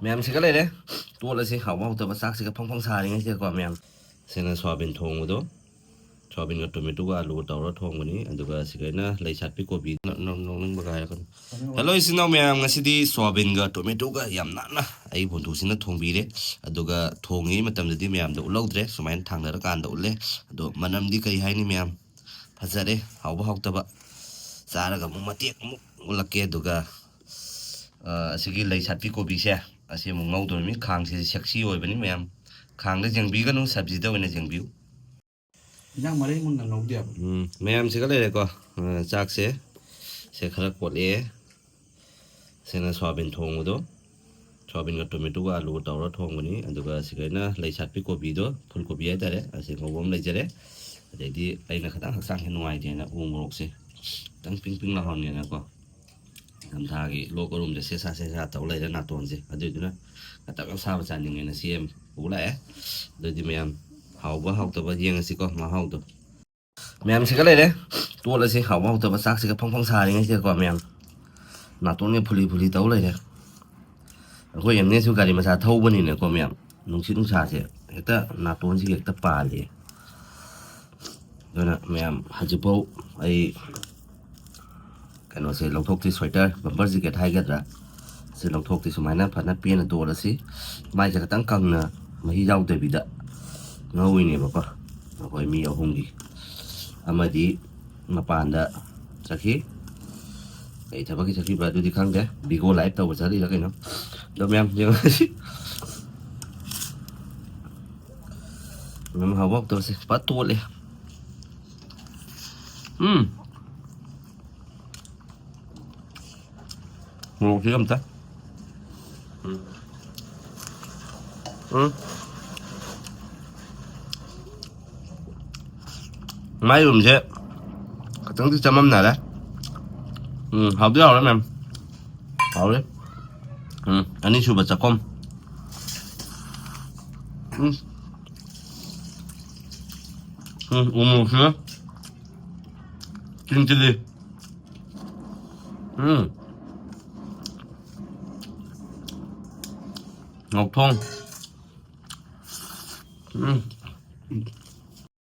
ꯃꯌꯥꯝꯁꯤꯒ ꯂꯩꯔꯦ ꯇꯣꯠꯂꯁꯤ ꯍꯥꯎꯕ ꯍꯥꯎꯇꯕ ꯆꯥꯛꯁꯤꯒ ꯐꯪ ꯐꯪ ꯁꯥꯔꯤꯉꯩꯁꯤꯗꯀꯣ ꯃꯌꯥꯝ ꯁꯤꯅ ꯁꯣꯌꯥꯕꯤꯟ ꯊꯣꯡꯕꯗꯣ ꯁꯣꯌꯥꯕꯤꯟꯒ ꯇꯣꯃꯦꯇꯣꯒ ꯑꯂꯨꯒ ꯇꯧꯔꯒ ꯊꯣꯡꯕꯅꯤ ꯑꯗꯨꯒ ꯁꯤꯒꯩꯅ ꯂꯩ ꯁꯥꯠꯄꯤ ꯀꯣꯕꯤ ꯅꯣꯛꯅꯤꯡꯕꯒ ꯍꯥꯏꯔꯛꯀꯅꯨ ꯍꯜꯂꯣ ꯏꯆꯤꯟ ꯏꯅꯥꯎ ꯃꯌꯥꯝ ꯉꯁꯤꯗꯤ ꯁꯣꯌꯥꯕꯤꯟꯒ ꯇꯣꯃꯦꯇꯣꯒ ꯌꯥꯝ ꯅꯥꯟꯅ ꯑꯩ ꯕꯣꯟꯊꯨꯁꯤꯅ ꯊꯣꯡꯕꯤꯔꯦ ꯑꯗꯨꯒ ꯊꯣꯡꯉꯤꯉꯩ ꯃꯇꯝꯗꯗꯤ ꯃꯌꯥꯝꯗ ꯎꯠꯍꯧꯗ꯭ꯔꯦ ꯁꯨꯃꯥꯏꯅ ꯊꯥꯡꯅꯔꯀꯥꯟꯗ ꯎꯠꯂꯦ ꯑꯗꯣ ꯃꯅꯝꯗꯤ ꯀꯔꯤ ꯍꯥꯏꯅꯤ ꯃꯌꯥꯝ ꯐꯖꯔꯦ ꯍꯥꯎꯕ ꯍꯥꯎꯇꯕ ꯆꯥꯔꯒ ꯑꯃꯨꯛ ꯃꯇꯦꯛ ꯑꯃꯨꯛ ꯎꯠꯂꯛꯀꯦ ꯑꯗꯨꯒ ꯑꯁꯤꯒꯤ ꯂꯩ ꯁꯥꯠꯄꯤ ꯀꯣꯕꯤꯁꯦ ꯑꯁꯤ ꯑꯃꯨꯛ ꯉꯧꯗꯣꯔꯤꯕꯅꯤ ꯈꯥꯡꯁꯤ ꯁꯦꯛꯁꯤ ꯑꯣꯏꯕꯅꯤ ꯃꯌꯥꯝ ꯈꯥꯡꯗ ꯌꯦꯡꯕꯤꯒꯅꯨ ꯁꯕꯖꯤꯗ ꯑꯣꯏꯅ ꯌꯦꯡꯕꯤꯌꯨ ꯏꯟꯖꯥꯡ ꯃꯔꯩ ꯃꯨꯟꯅ ꯉꯧꯗꯦꯕ ꯃꯌꯥꯝꯁꯤꯒ ꯂꯩꯔꯦꯀꯣ ꯆꯥꯛꯁꯦ ꯁꯦ ꯈꯔ ꯀꯣꯠꯂꯛꯑꯦ ꯁꯤꯅ ꯁꯣꯌꯥꯕꯤꯟ ꯊꯣꯡꯕꯗꯣ ꯁꯣꯌꯥꯕꯤꯟꯒ ꯇꯣꯃꯦꯇꯣꯒ ꯑꯂꯨꯒ ꯇꯧꯔꯒ ꯊꯣꯡꯕꯅꯤ ꯑꯗꯨꯒ ꯁꯤꯒꯩꯅ ꯂꯩ ꯁꯥꯠꯄꯤ ꯀꯣꯕꯤꯗꯣ ꯐꯨꯜ ꯀꯣꯕꯤ ꯍꯥꯏꯇꯥꯔꯦ ꯑꯁꯤ ꯉꯧꯕ ꯑꯃ ꯂꯩꯖꯔꯦ ꯑꯗꯩꯗꯤ ꯑꯩꯅ ꯈꯤꯇꯪ ꯍꯛꯆꯥꯡꯁꯦ ꯅꯨꯡꯉꯥꯏꯇꯦꯅ ꯎ ꯃꯣꯔꯣꯛꯁꯦ ꯈꯤꯇꯪ ꯄꯤꯡ ꯄꯤꯡ ꯂꯥꯎꯍꯟꯒꯦꯅꯀꯣ ꯅꯤꯡꯊꯝꯊꯥꯒꯤ ꯂꯣꯛ ꯑꯔꯨꯝꯁꯦ ꯁꯦꯁꯥ ꯇꯧ ꯂꯩꯔꯦ ꯅꯥꯇꯣꯟꯁꯦ ꯑꯗꯨꯏꯗꯨꯅ ꯈꯇꯪ ꯁꯥꯕ ꯆꯥꯅꯤꯡꯉꯦꯅ ꯁꯦꯝ ꯄꯨ ꯂꯥꯛꯑꯦ ꯑꯗꯨꯗꯤ ꯃꯌꯥꯝ ꯍꯥꯎꯕ ꯍꯥꯎꯇꯕ ꯌꯦꯡꯉꯁꯤꯀꯣ ꯃꯍꯥꯎꯗꯣ ꯃꯌꯥꯝꯁꯤꯒ ꯂꯩꯔꯦ ꯇꯣꯠꯂꯁꯤ ꯍꯥꯎꯕ ꯍꯥꯎꯇꯕ ꯆꯥꯛꯁꯤꯒ ꯐꯪ ꯐꯪ ꯁꯥꯔꯤꯉꯩꯁꯤꯗꯀꯣ ꯃꯌꯥꯝ ꯅꯥꯇꯣꯟꯒ ꯐꯨꯂꯤ ꯐꯨꯂꯤ ꯇꯧ ꯂꯩꯔꯦ ꯑꯩꯈꯣꯏ ꯑꯦꯝꯅꯦꯁꯨ ꯒꯥꯔꯤ ꯃꯆꯥ ꯊꯧꯕꯅꯤꯅꯀꯣ ꯃꯌꯥꯝ ꯅꯨꯡꯁꯤꯠ ꯅꯨꯡꯁꯥꯁꯦ ꯍꯦꯛꯇ ꯅꯥꯇꯣꯟꯁꯤꯒ ꯍꯦꯛꯇ ꯄꯥꯜꯂꯤ ꯑꯗꯨꯅ ꯃꯌꯥꯝ ꯍꯧꯖꯤꯛꯐꯥꯎ ꯑꯩ ꯀꯩꯅꯣꯁꯦ ꯂꯧꯊꯣꯛꯇ꯭ꯔꯤ ꯁ꯭ꯋꯦꯇꯔ ꯕꯝꯄꯔ ꯖꯦꯀꯦꯠ ꯍꯥꯏꯒꯗ꯭ꯔꯥ ꯁꯤ ꯂꯧꯊꯣꯛꯇ꯭ꯔꯤ ꯁꯨꯃꯥꯏꯅ ꯐꯖꯅ ꯄꯦꯅ ꯇꯣꯠꯂꯁꯤ ꯃꯥꯏꯁꯦ ꯈꯤꯇꯪ ꯀꯪꯅ ꯃꯍꯤ ꯌꯥꯎꯗꯕꯤꯗ ꯉꯧꯋꯤꯅꯦꯕꯀꯣ ꯑꯩꯈꯣꯏ ꯃꯤ ꯑꯍꯨꯝꯒꯤ ꯑꯃꯗꯤ ꯃꯄꯥꯟꯗ ꯆꯠꯈꯤ ꯀꯩ ꯊꯕꯛꯀꯤ ꯆꯠꯈꯤꯕ ꯑꯗꯨꯗꯤ ꯈꯪꯗꯦ ꯕꯤꯒꯣ ꯂꯥꯏꯐ ꯇꯧꯕ ꯆꯠꯂꯤꯔ ꯀꯩꯅꯣ ꯑꯗꯣ ꯃꯌꯥꯝ ꯌꯦꯡꯉꯁꯤ ꯃꯌꯥꯝ ꯍꯥꯎꯕ ꯍꯥꯎꯇꯕꯁꯦ ꯐꯖꯅ ꯇꯣꯠꯂꯦ ꯃꯣꯔꯣꯛꯁꯦ ꯑꯝꯇ ꯎꯝ ꯃꯥꯏ ꯔꯨꯝꯁꯦ ꯈꯤꯇꯪꯗꯤ ꯆꯃꯝꯅꯔꯦ ꯍꯥꯎꯗꯤ ꯍꯥꯎꯔꯦ ꯃꯌꯥꯝ ꯍꯥꯎꯔꯦ ꯑꯅꯤꯁꯨꯕ ꯆꯥꯛꯈꯣꯝ ꯎꯃꯣꯔꯣꯛꯁꯤꯒ ꯀꯤꯡ ꯆꯤꯜꯂꯤ ꯉꯧꯊꯣꯡ